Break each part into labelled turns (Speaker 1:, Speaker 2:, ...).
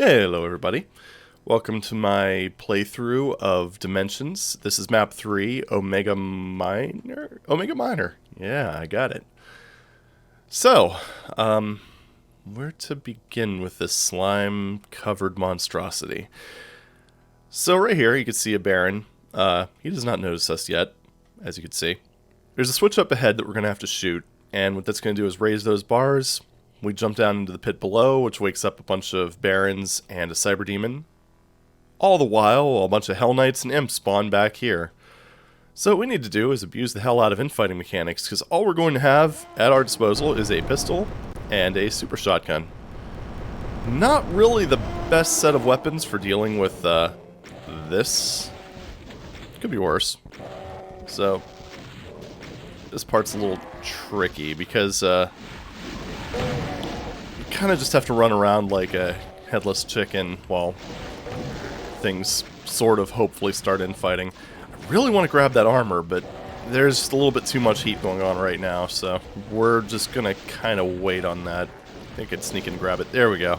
Speaker 1: Hey, hello everybody. Welcome to my playthrough of Dimensions. This is map 3, Omega Minor? Omega Minor. Yeah, I got it. So, where to begin with this slime-covered monstrosity? So right here, you can see a Baron. He does not notice us yet, as you can see. There's a switch up ahead that we're going to have to shoot, and what that's going to do is raise those bars. We jump down into the pit below, which wakes up a bunch of Barons and a Cyber Demon. All the while, a bunch of Hell Knights and Imps spawn back here. So what we need to do is abuse the hell out of infighting mechanics, because all we're going to have at our disposal is a pistol and a super shotgun. Not really the best set of weapons for dealing with this. Could be worse. So this part's a little tricky, because kind of just have to run around like a headless chicken while things sort of hopefully start infighting. I really want to grab that armor, but there's a little bit too much heat going on right now, so we're just gonna kind of wait on that. I think I could sneak and grab it. There we go.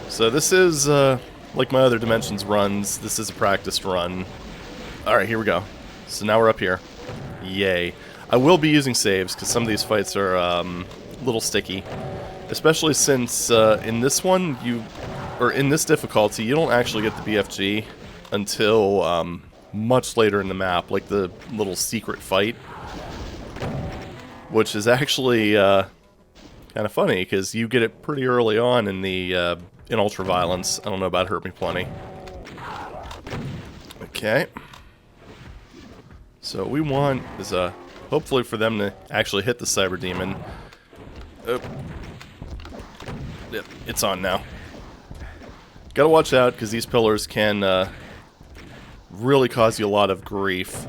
Speaker 1: So this is like my other Dimensions runs. This is a practiced run. Alright, here we go. So now we're up here. Yay. I will be using saves because some of these fights are little sticky, especially since in this one in this difficulty you don't actually get the BFG until much later in the map, like the little secret fight, which is actually kind of funny because you get it pretty early on in the in Ultraviolence. I don't know about Hurt Me Plenty. Okay, so what we want is hopefully for them to actually hit the Cyber Demon. Yep, it's on now. Gotta watch out, because these pillars can really cause you a lot of grief.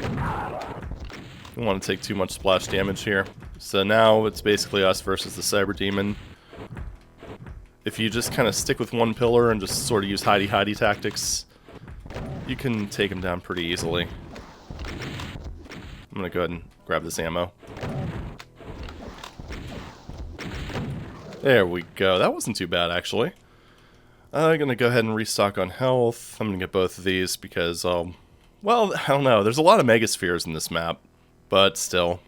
Speaker 1: Don't want to take too much splash damage here. So now it's basically us versus the Cyber Demon. If you just kind of stick with one pillar and just sort of use hidey-hidey tactics, you can take him down pretty easily. I'm gonna go ahead and grab this ammo. There we go. That wasn't too bad, actually. I'm going to go ahead and restock on health. I'm going to get both of these because, well, I don't know. There's a lot of megaspheres in this map, but still.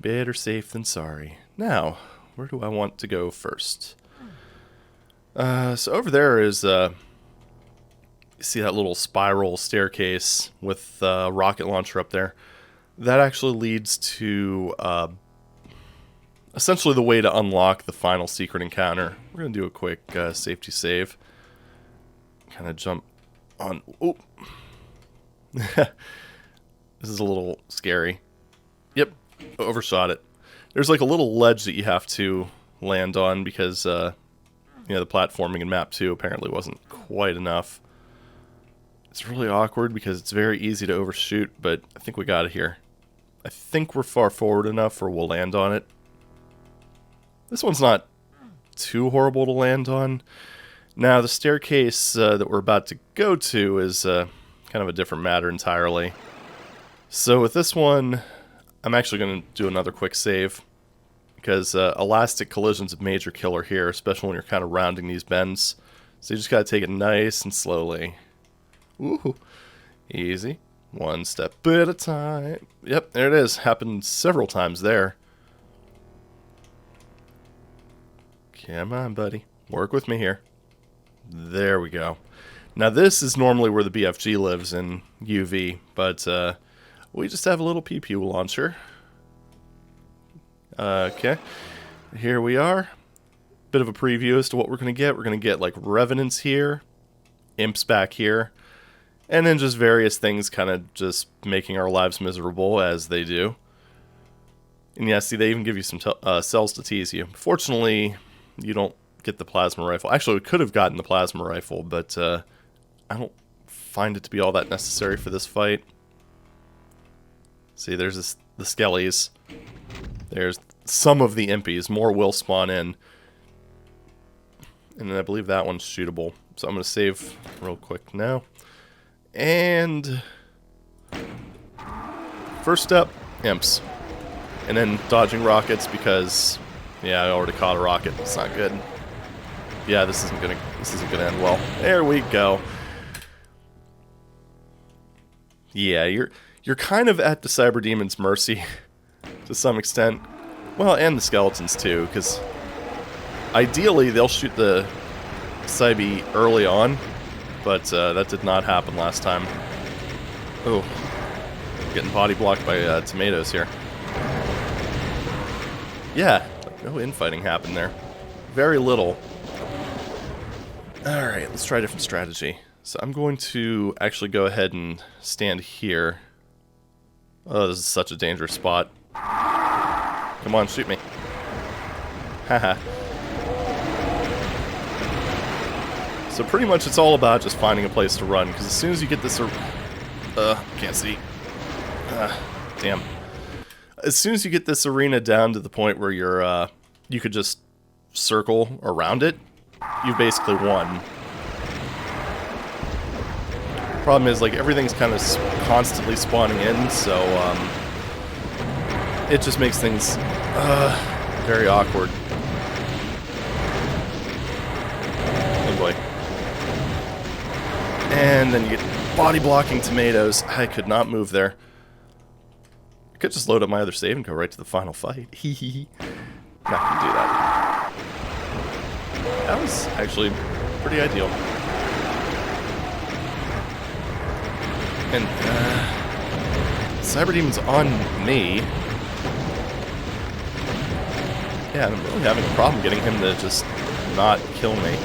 Speaker 1: Better safe than sorry. Now, where do I want to go first? So over there is, you see that little spiral staircase with a rocket launcher up there? That actually leads to essentially the way to unlock the final secret encounter. We're going to do a quick safety save. Kind of jump on... Oh! This is a little scary. Yep, overshot it. There's like a little ledge that you have to land on because, you know, the platforming in map 2 apparently wasn't quite enough. It's really awkward because it's very easy to overshoot, but I think we got it here. I think we're far forward enough where we'll land on it. This one's not too horrible to land on. Now, the staircase that we're about to go to is kind of a different matter entirely. So with this one, I'm actually going to do another quick save, because elastic collision's a major killer here, especially when you're kind of rounding these bends. So you just got to take it nice and slowly. Ooh, easy. One step at a time. Yep, there it is. Happened several times there. Come on, buddy. Work with me here. There we go. Now this is normally where the BFG lives in UV, but we just have a little pew-pew launcher. Okay. Here we are. Bit of a preview as to what we're going to get. We're going to get like Revenants here, Imps back here, and then just various things kind of just making our lives miserable as they do. And yeah, see, they even give you some cells to tease you. Fortunately, you don't get the plasma rifle. Actually, we could have gotten the plasma rifle, but I don't find it to be all that necessary for this fight. See, there's the skellies. There's some of the impies. More will spawn in. And then I believe that one's shootable. So I'm going to save real quick now. And first step, imps. And then dodging rockets because Yeah, I already caught a rocket. It's not good. Yeah, this isn't gonna end well. There we go. Yeah, you're kind of at the Cyber Demon's mercy to some extent. Well, and the skeletons too, because ideally they'll shoot the Cyber early on, but that did not happen last time. Oh, getting body blocked by tomatoes here. Yeah, no infighting happened there. Very little. Alright, let's try a different strategy. So I'm going to actually go ahead and stand here. Oh, this is such a dangerous spot. Come on, shoot me. Haha. So pretty much it's all about just finding a place to run, because as soon as you get this... can't see. Damn. As soon as you get this arena down to the point where you're, you could just circle around it, you've basically won. Problem is, like, everything's kind of constantly spawning in, so, it just makes things, very awkward. Oh boy. And then you get body blocking tomatoes. I could not move there. I could just load up my other save and go right to the final fight. Hee hee hee. Not gonna do that. That was actually pretty ideal. And, Cyber Demon's on me. Yeah, I'm really having a problem getting him to just not kill me.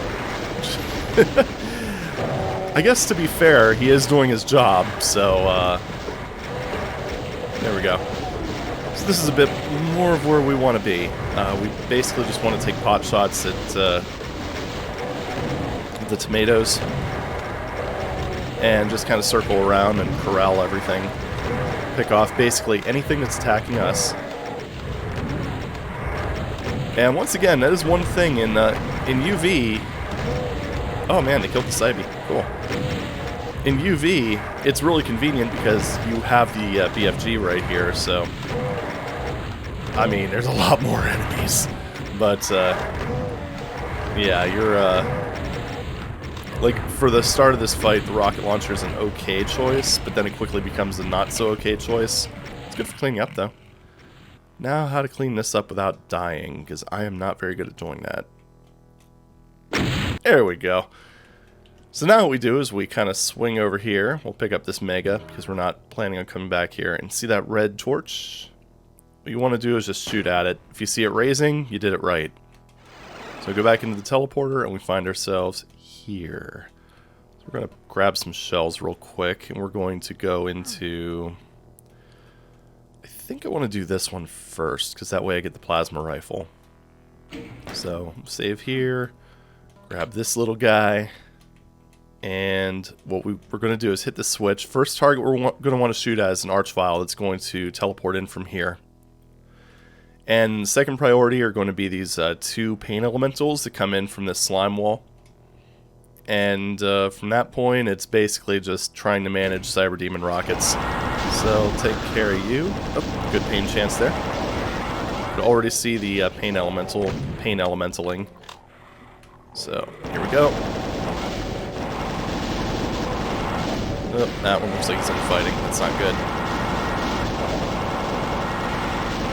Speaker 1: I guess to be fair, he is doing his job, so, there we go. So this is a bit more of where we want to be. We basically just want to take pot shots at the tomatoes and just kind of circle around and corral everything. Pick off basically anything that's attacking us. And once again, that is one thing in UV. Oh man, they killed the Cyber. Cool. In UV, it's really convenient because you have the BFG right here, so... I mean, there's a lot more enemies. But, yeah, you're, like, for the start of this fight, the rocket launcher is an okay choice, but then it quickly becomes a not-so-okay choice. It's good for cleaning up, though. Now, how to clean this up without dying, because I am not very good at doing that. There we go. So now what we do is we kind of swing over here. We'll pick up this Mega, because we're not planning on coming back here. And see that red torch? What you want to do is just shoot at it. If you see it raising, you did it right. So go back into the teleporter, and we find ourselves here. So we're going to grab some shells real quick, and we're going to go into... I think I want to do this one first, because that way I get the plasma rifle. So, save here. Grab this little guy. And what we're going to do is hit the switch. First target we're going to want to shoot at is an archvile that's going to teleport in from here. And second priority are going to be these two pain elementals that come in from this slime wall. And from that point, it's basically just trying to manage Cyber Demon rockets. So take care of you. Oh, good pain chance there. You can already see the pain elementaling. So here we go. Oh, that one looks like he's infighting. That's not good.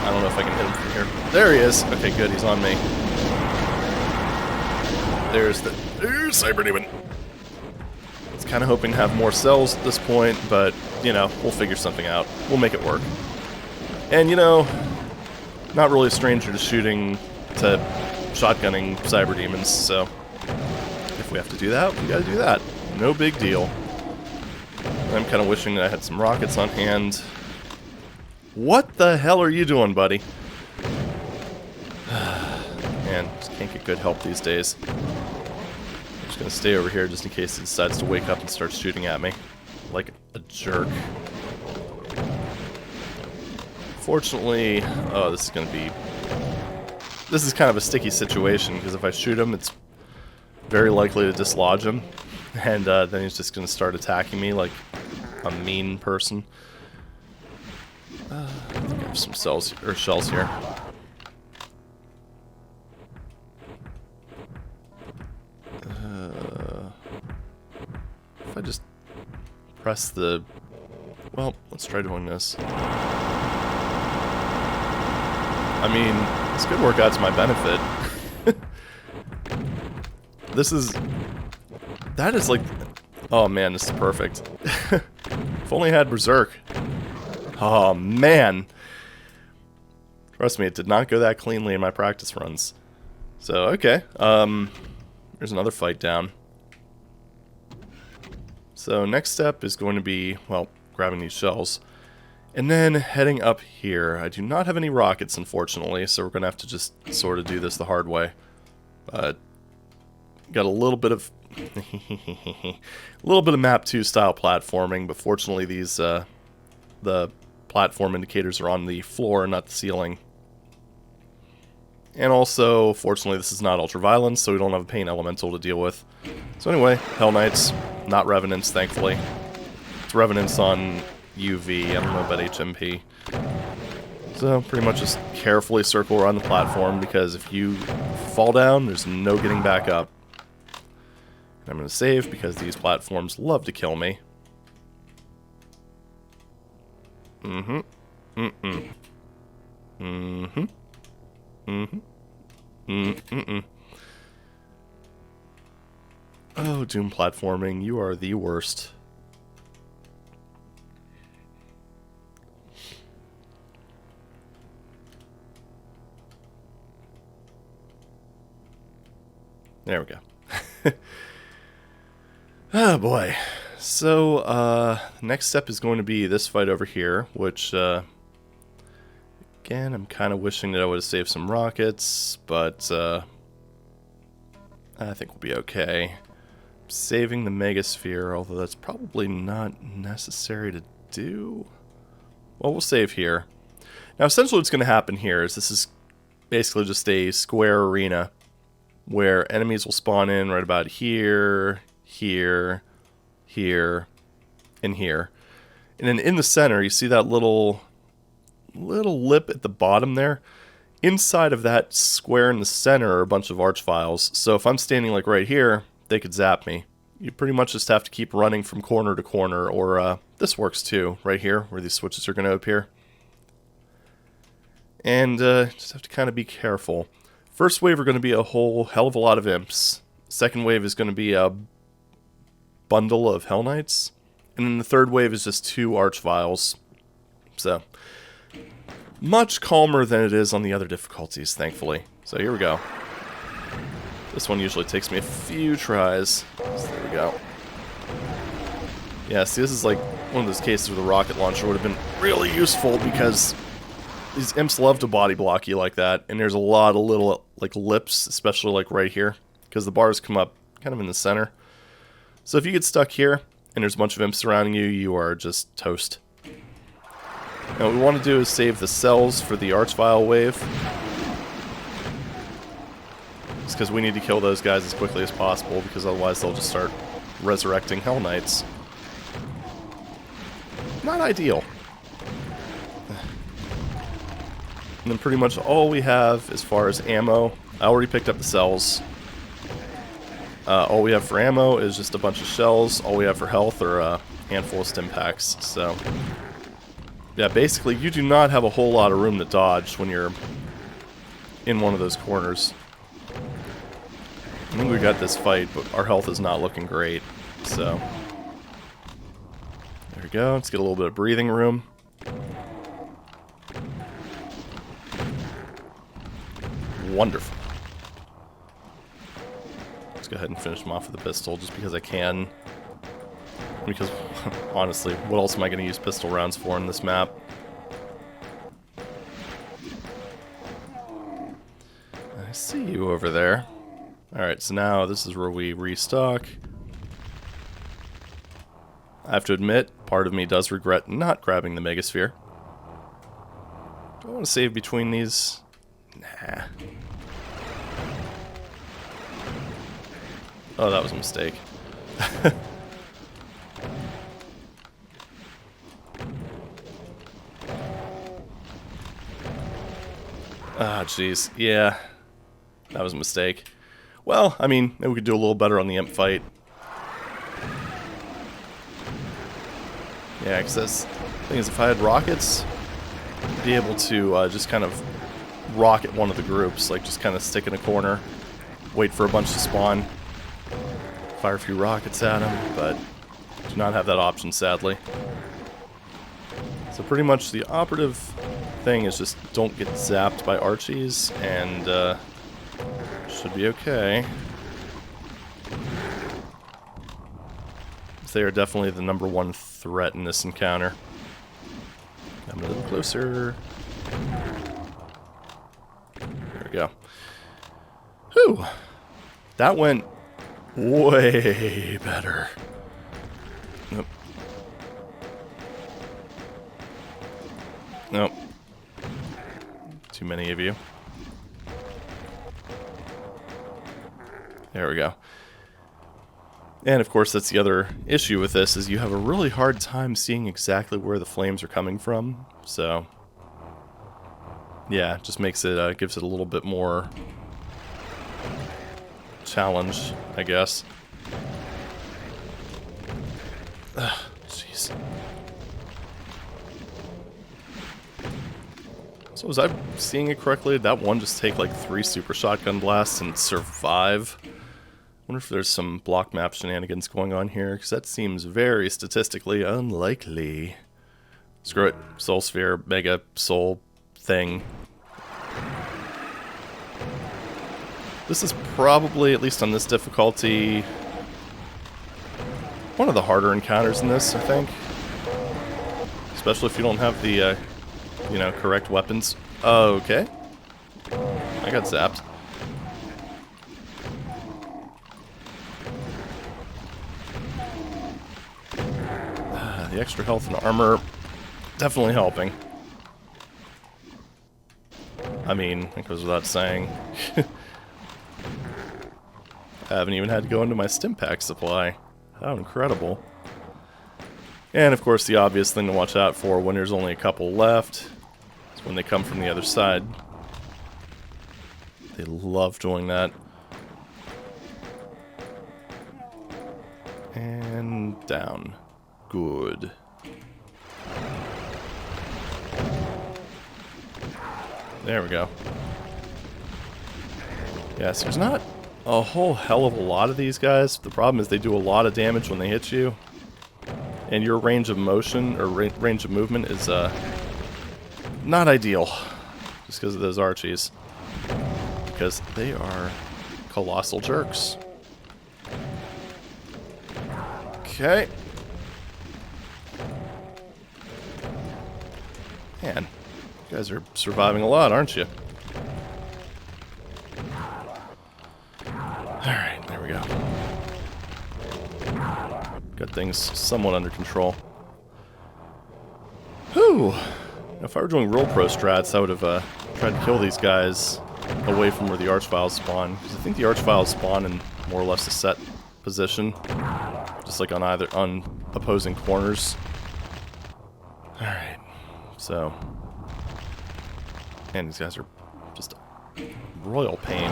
Speaker 1: I don't know if I can hit him from here. There he is. Okay, good. He's on me. There's Cyber Demon. I was kind of hoping to have more cells at this point, but, you know, we'll figure something out. We'll make it work. And, you know, not really a stranger to shotgunning Cyber Demons, so if we have to do that, we gotta do that. No big deal. I'm kind of wishing that I had some rockets on hand. What the hell are you doing, buddy? Man, just can't get good help these days. I'm just gonna stay over here just in case he decides to wake up and start shooting at me. Like a jerk. Fortunately, oh, this is gonna be... This is kind of a sticky situation, because if I shoot him, it's very likely to dislodge him. And then he's just gonna start attacking me like a mean person. I think I have some shells here. if I just press the... Well, let's try doing this. I mean, this could work out to my benefit. This is... That is like... Oh man, this is perfect. If only I had Berserk. Oh man. Trust me, it did not go that cleanly in my practice runs. So, okay. There's another fight down. So, next step is going to be, well, grabbing these shells. And then heading up here. I do not have any rockets, unfortunately, so we're going to have to just sort of do this the hard way. But, got a little bit of... a little bit of MAP02 style platforming, but fortunately these, the platform indicators are on the floor, not the ceiling. And also, fortunately, this is not ultraviolence, so we don't have a pain elemental to deal with. So anyway, Hell Knights, not Revenants, thankfully. It's Revenants on UV, I don't know about HMP. So, pretty much just carefully circle around the platform, because if you fall down, there's no getting back up. And I'm going to save, because these platforms love to kill me. Mm-hmm. Mm-mm. Mm-hmm. Mm-hmm. Mm-mm. Oh, Doom platforming, you are the worst. There we go. Oh boy. So, next step is going to be this fight over here, which, again, I'm kind of wishing that I would have saved some rockets, but, I think we'll be okay. Saving the Megasphere, although that's probably not necessary to do. Well, we'll save here. Now, essentially what's going to happen here is this is basically just a square arena where enemies will spawn in right about here, here, here, and here. And then in the center, you see that little lip at the bottom there? Inside of that square in the center are a bunch of archviles. So if I'm standing like right here, they could zap me. You pretty much just have to keep running from corner to corner, or this works too, right here, where these switches are going to appear. And just have to kind of be careful. First wave are going to be a whole hell of a lot of imps. Second wave is going to be a bundle of Hell Knights. And then the third wave is just 2 archviles. So, much calmer than it is on the other difficulties, thankfully. So here we go. This one usually takes me a few tries. So there we go. Yeah, see, this is like one of those cases where the rocket launcher would have been really useful, because these imps love to body block you like that, and there's a lot of little like lips, especially like right here, because the bars come up kind of in the center. So if you get stuck here, and there's a bunch of imps surrounding you, you are just toast. Now what we want to do is save the cells for the archvile wave. Just because we need to kill those guys as quickly as possible, because otherwise they'll just start resurrecting Hell Knights. Not ideal. And then pretty much all we have as far as ammo, I already picked up the cells. All we have for ammo is just a bunch of shells. All we have for health are a handful of stim packs. So, yeah, basically you do not have a whole lot of room to dodge when you're in one of those corners. I think we got this fight, but our health is not looking great. So, there we go. Let's get a little bit of breathing room. Wonderful. Let's go ahead and finish him off with a pistol, just because I can. Because, honestly, what else am I going to use pistol rounds for in this map? I see you over there. Alright, so now this is where we restock. I have to admit, part of me does regret not grabbing the Megasphere. Do I want to save between these? Nah. Oh, that was a mistake. Ah, jeez. Yeah. That was a mistake. Well, I mean, maybe we could do a little better on the imp fight. Yeah, because that's the thing is, if I had rockets, I'd be able to just kind of rocket one of the groups, like just kind of stick in a corner, wait for a bunch to spawn, fire a few rockets at them, but do not have that option, sadly. So pretty much the operative thing is just don't get zapped by Archies, and should be okay. They are definitely the #1 threat in this encounter. Come a little closer. There we go. Whew! That went way better. Nope. Nope. Too many of you. There we go. And of course, that's the other issue with this, is you have a really hard time seeing exactly where the flames are coming from. So, yeah, it just makes it, gives it a little bit more challenge, I guess. Jeez. So was I seeing it correctly? Did that one just take like 3 super shotgun blasts and survive? I wonder if there's some block map shenanigans going on here, because that seems very statistically unlikely. Screw it. Soul Sphere, Mega Soul thing. This is probably, at least on this difficulty, one of the harder encounters in this, I think. Especially if you don't have the, you know, correct weapons. Okay. I got zapped. The extra health and armor definitely helping. I mean, it goes without saying. I haven't even had to go into my stim pack supply. How incredible. And of course the obvious thing to watch out for when there's only a couple left is when they come from the other side. They love doing that. And down. Good. There we go. Yes, there's not a whole hell of a lot of these guys. The problem is they do a lot of damage when they hit you. And your range of motion, or range of movement, is not ideal. Just because of those Archies. Because they are colossal jerks. Okay. Man, you guys are surviving a lot, aren't you? Alright, there we go. Got things somewhat under control. Whew! If I were doing real pro strats, I would have tried to kill these guys away from where the Archviles spawn. Because I think the Archviles spawn in more or less a set position. Just like on opposing corners. Alright. So, man, these guys are just royal pain.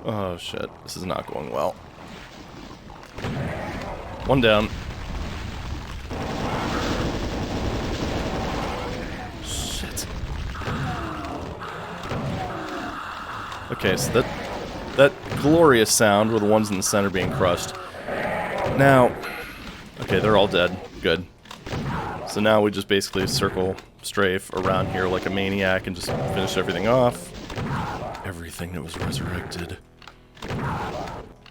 Speaker 1: Oh shit, this is not going well. One down. Shit. Okay, so that glorious sound were the ones in the center being crushed. Now, okay, they're all dead. Good. So now we just basically circle strafe around here like a maniac and just finish everything off. Everything that was resurrected.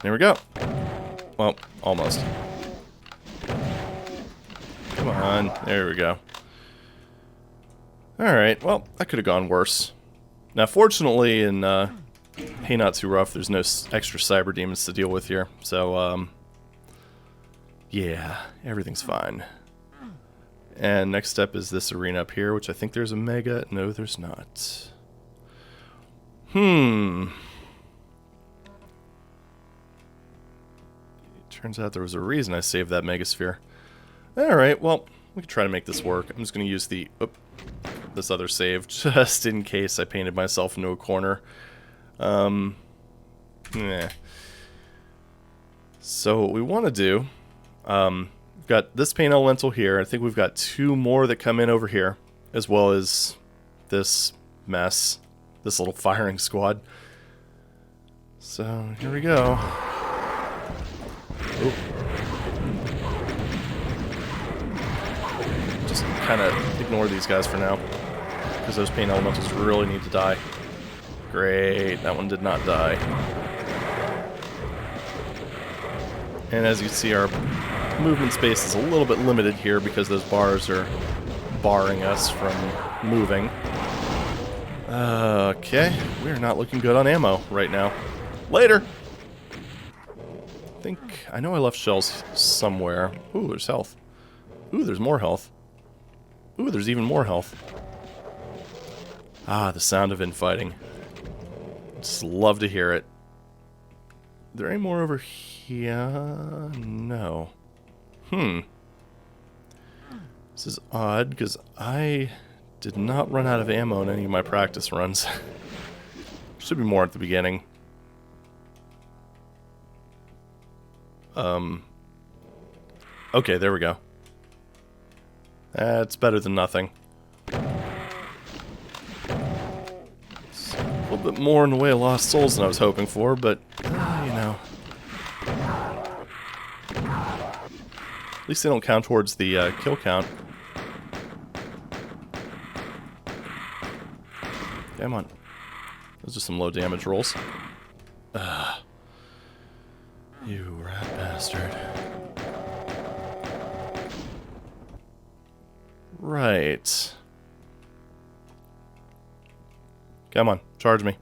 Speaker 1: There we go. Well, almost. Come on. There we go. Alright, well, that could have gone worse. Now, fortunately, in Hey Not Too Rough, there's no extra cyber demons to deal with here. So, yeah, everything's fine. And next step is this arena up here, which I think there's a mega. No, there's not. Turns out there was a reason I saved that megasphere. Alright, well, we can try to make this work. I'm just going to use the this other save just in case I painted myself into a corner. Yeah. So what we want to do, we've got this paint elemental here. I think we've got 2 more that come in over here, as well as this mess, this little firing squad. So here we go. Oop. Just kind of ignore these guys for now, because those paint elementals really need to die. Great, that one did not die. And as you see, our movement space is a little bit limited here because those bars are barring us from moving. Okay, we're not looking good on ammo right now. Later! I know I left shells somewhere. Ooh, there's health. Ooh, there's more health. Ooh, there's even more health. Ah, the sound of infighting. Just love to hear it. Are there any more over here? No. This is odd, because I did not run out of ammo in any of my practice runs. Should be more at the beginning. Okay, there we go. That's better than nothing. It's a little bit more in the way of lost souls than I was hoping for, but, you know. At least they don't count towards the kill count. Come on. Those are some low damage rolls. You rat bastard. Right. Come on, charge me.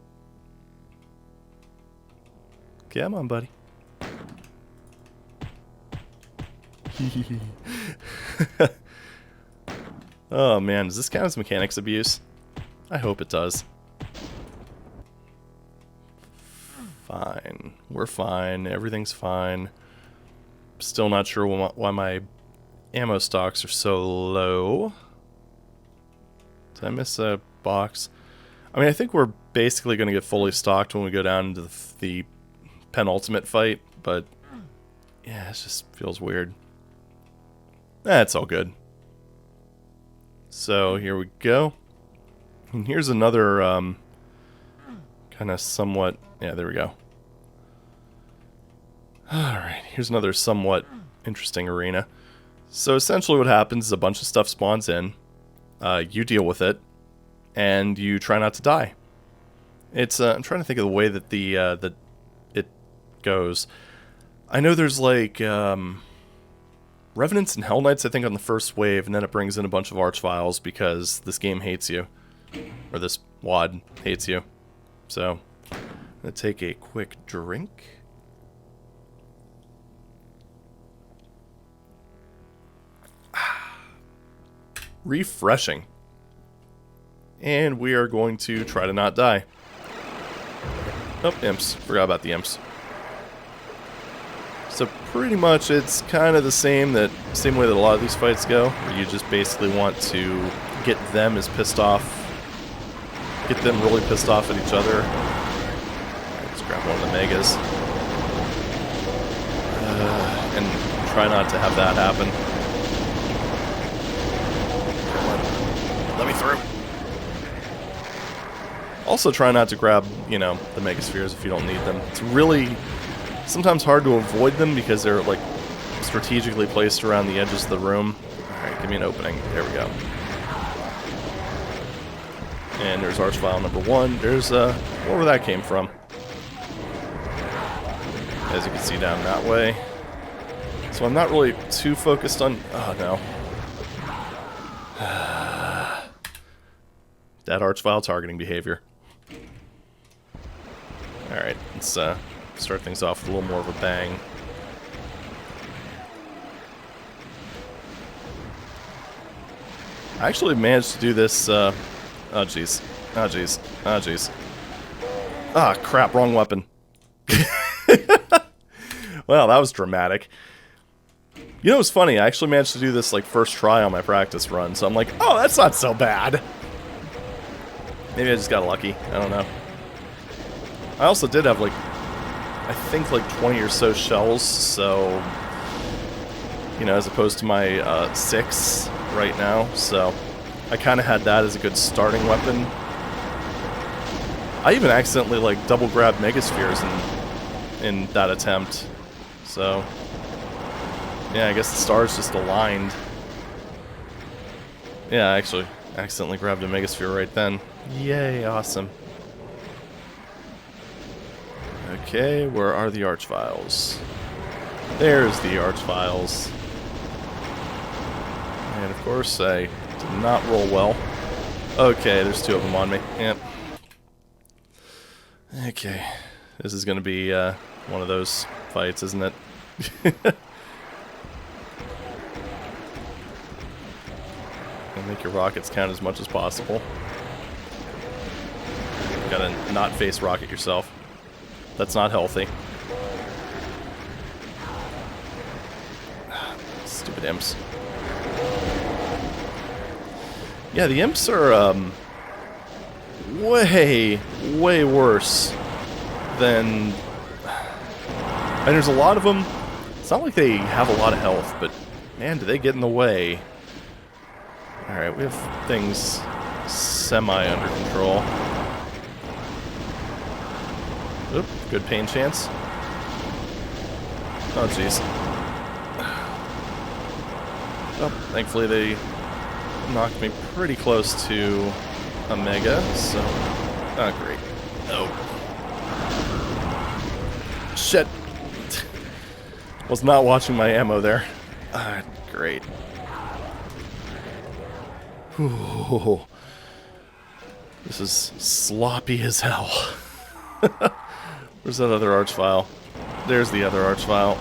Speaker 1: Come on, buddy. Oh man, does this count as mechanics abuse? I hope it does. Fine. We're fine. Everything's fine. Still not sure why my ammo stocks are so low. Did I miss a box? I mean, I think we're basically going to get fully stocked when we go down into the penultimate fight, but yeah, it just feels weird. That's all good. So here we go. And here's another kind of somewhat... Yeah, there we go. Alright, here's another somewhat interesting arena. So essentially what happens is a bunch of stuff spawns in, you deal with it, and you try not to die. It's I'm trying to think of the way that that it goes. I know there's like Revenants and Hell Knights, I think, on the first wave, and then it brings in a bunch of Archviles because this game hates you. Or this WAD hates you. So, I'm going to take a quick drink. Refreshing. And we are going to try to not die. Oh, imps. Forgot about the imps. So pretty much it's kind of the same way that a lot of these fights go, where you just basically want to get them as pissed off, get them really pissed off at each other. Let's grab one of the megas. And try not to have that happen. Let me through. Also try not to grab, you know, the megaspheres if you don't need them. It's really sometimes hard to avoid them because they're like strategically placed around the edges of the room. Alright, give me an opening. There we go. And there's Archvile number 1. There's where that came from. As you can see down that way. So I'm not really too focused on... Oh no. That Archvile targeting behavior. Alright, let's start things off with a little more of a bang. I actually managed to do this, oh jeez. Oh jeez. Oh jeez. Ah, crap, wrong weapon. Well, that was dramatic. You know what's funny? I actually managed to do this, like, first try on my practice run, so I'm like, oh, that's not so bad. Maybe I just got lucky. I don't know. I also did have, like, I think, like, 20 or so shells, so, you know, as opposed to my 6 right now, so I kind of had that as a good starting weapon. I even accidentally, like, double grabbed Megaspheres in that attempt, so, yeah, I guess the stars just aligned. Yeah, I actually accidentally grabbed a Megasphere right then. Yay, awesome. Okay, where are the Archviles? There's the Archviles. And of course, I did not roll well. Okay, there's 2 of them on me. Yep. Okay, this is going to be one of those fights, isn't it? And make your rockets count as much as possible. You gotta not face rocket yourself. That's not healthy. Stupid imps. Yeah, the imps are way worse than... And there's a lot of them. It's not like they have a lot of health, but man, do they get in the way. Alright, we have things semi under control. Oop, good pain chance. Oh, jeez. Oh, thankfully they knocked me pretty close to a Mega, so... Oh, great. Oh. Shit! Was not watching my ammo there. Ah, great. Whew. This is sloppy as hell. Where's that other Archvile? There's the other Archvile.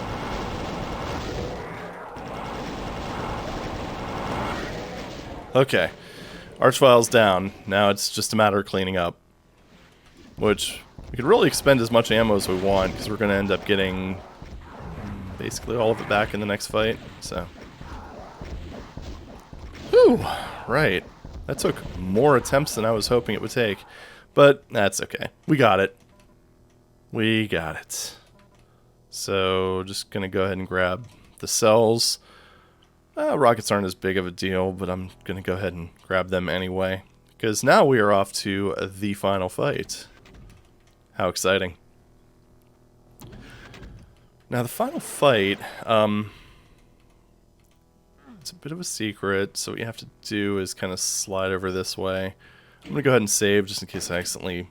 Speaker 1: Okay. Archvile's down. Now it's just a matter of cleaning up. Which, we could really expend as much ammo as we want, because we're going to end up getting basically all of it back in the next fight, so... Whew! Right. That took more attempts than I was hoping it would take. But that's okay. We got it. We got it. So, just gonna go ahead and grab the cells. Rockets aren't as big of a deal, but I'm gonna go ahead and grab them anyway. Because now we are off to the final fight. How exciting. Now the final fight, it's a bit of a secret, so what you have to do is kind of slide over this way. I'm gonna go ahead and save just in case I accidentally...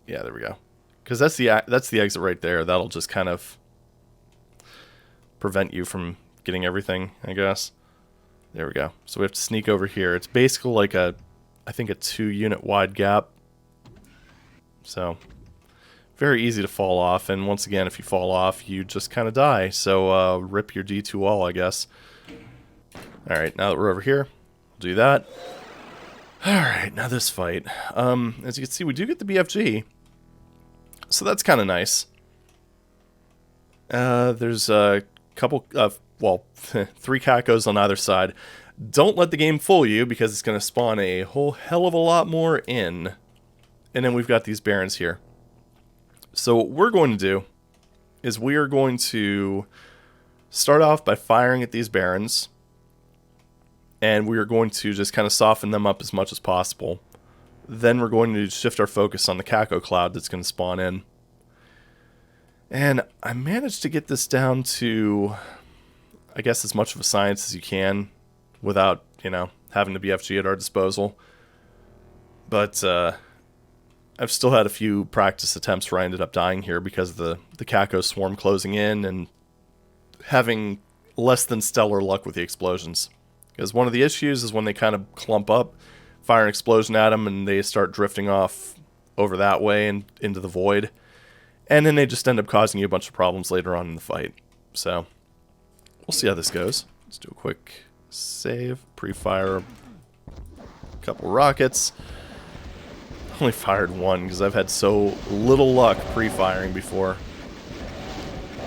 Speaker 1: Yeah, there we go. Because that's the exit right there. That'll just kind of prevent you from getting everything, I guess. There we go. So we have to sneak over here. It's basically like I think a 2-unit wide gap. So, very easy to fall off. And once again, if you fall off, you just kind of die. So, rip your D2 all, I guess. Alright, now that we're over here, we'll do that. Alright, now this fight. As you can see, we do get the BFG. So that's kind of nice. There's a couple of, well, 3 Cacos on either side. Don't let the game fool you, because it's going to spawn a whole hell of a lot more in. And then we've got these Barons here. So what we're going to do is we are going to start off by firing at these Barons. And we are going to just kind of soften them up as much as possible. Then we're going to shift our focus on the Caco Cloud that's going to spawn in. And I managed to get this down to, I guess, as much of a science as you can without, you know, having the BFG at our disposal. But I've still had a few practice attempts where I ended up dying here because of the Caco swarm closing in and having less than stellar luck with the explosions. Because one of the issues is when they kind of clump up, fire an explosion at them, and they start drifting off over that way and into the void. And then they just end up causing you a bunch of problems later on in the fight. So, we'll see how this goes. Let's do a quick save, pre-fire a couple rockets. Only fired one because I've had so little luck pre-firing before.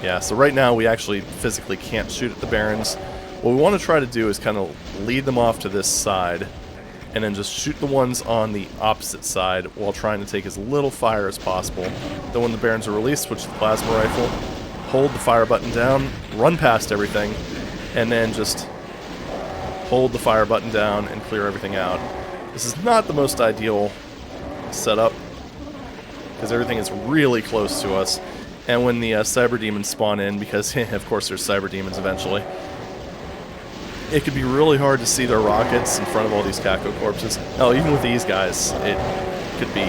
Speaker 1: Yeah, so right now we actually physically can't shoot at the Barons. What we want to try to do is kind of lead them off to this side and then just shoot the ones on the opposite side while trying to take as little fire as possible. Then when the Barons are released, switch to the plasma rifle, hold the fire button down, run past everything, and then just hold the fire button down and clear everything out. This is not the most ideal setup, because everything is really close to us. And when the Cyber Demons spawn in, because of course there's Cyber Demons eventually, it could be really hard to see their rockets in front of all these Kako corpses. Hell, even with these guys, it could be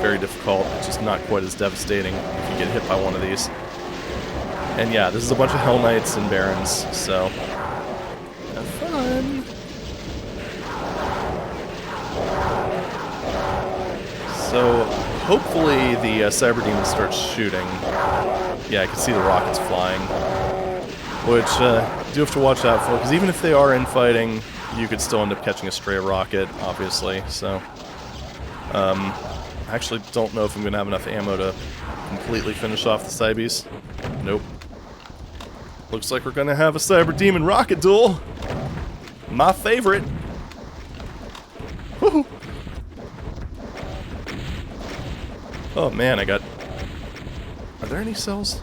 Speaker 1: very difficult. It's just not quite as devastating if you get hit by one of these. And yeah, this is a bunch of Hell Knights and Barons, so have fun. So hopefully the Cyber Demon starts shooting. Yeah, I can see the rockets flying, which do have to watch out for, because even if they are infighting, you could still end up catching a stray rocket, obviously. So I actually don't know if I'm going to have enough ammo to completely finish off the Cybes. Nope. Looks like we're going to have a Cyber Demon rocket duel. My favorite. Woohoo! Oh man, I got... Are there any cells?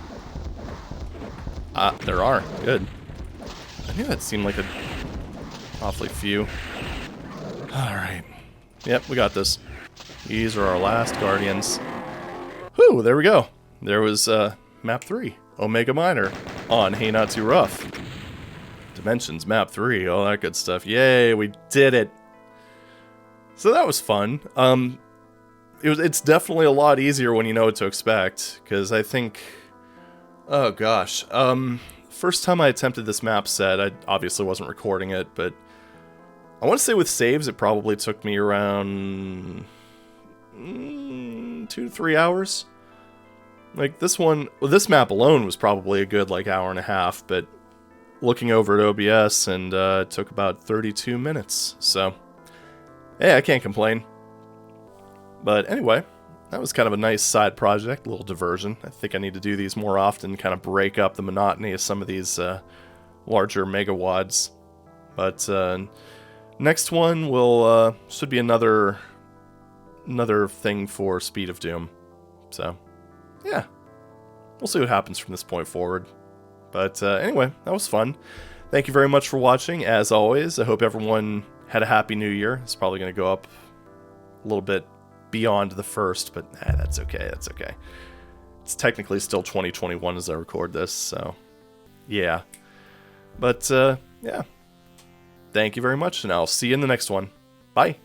Speaker 1: There are. Good. I knew that seemed like a awfully few. Alright. Yep, we got this. These are our last Guardians. Whew, there we go. There was MAP03, Omega Minor, on Hey Not Too Rough. Dimensions, MAP03, all that good stuff. Yay, we did it! So that was fun. It's definitely a lot easier when you know what to expect, because I think... Oh gosh. First time I attempted this map set, I obviously wasn't recording it, but I want to say with saves it probably took me around 2 to 3 hours. Like this one, well, this map alone was probably a good like hour and a half, but looking over at OBS and it took about 32 minutes. So, hey, I can't complain. But anyway, that was kind of a nice side project, a little diversion. I think I need to do these more often, kind of break up the monotony of some of these larger megawads. But next one will should be another thing for Speed of Doom. So, yeah, we'll see what happens from this point forward. But anyway, that was fun. Thank you very much for watching. As always, I hope everyone had a happy new year. It's probably going to go up a little bit beyond the first, but that's okay, that's okay. It's technically still 2021 as I record this, so yeah. But yeah, thank you very much, and I'll see you in the next one. Bye.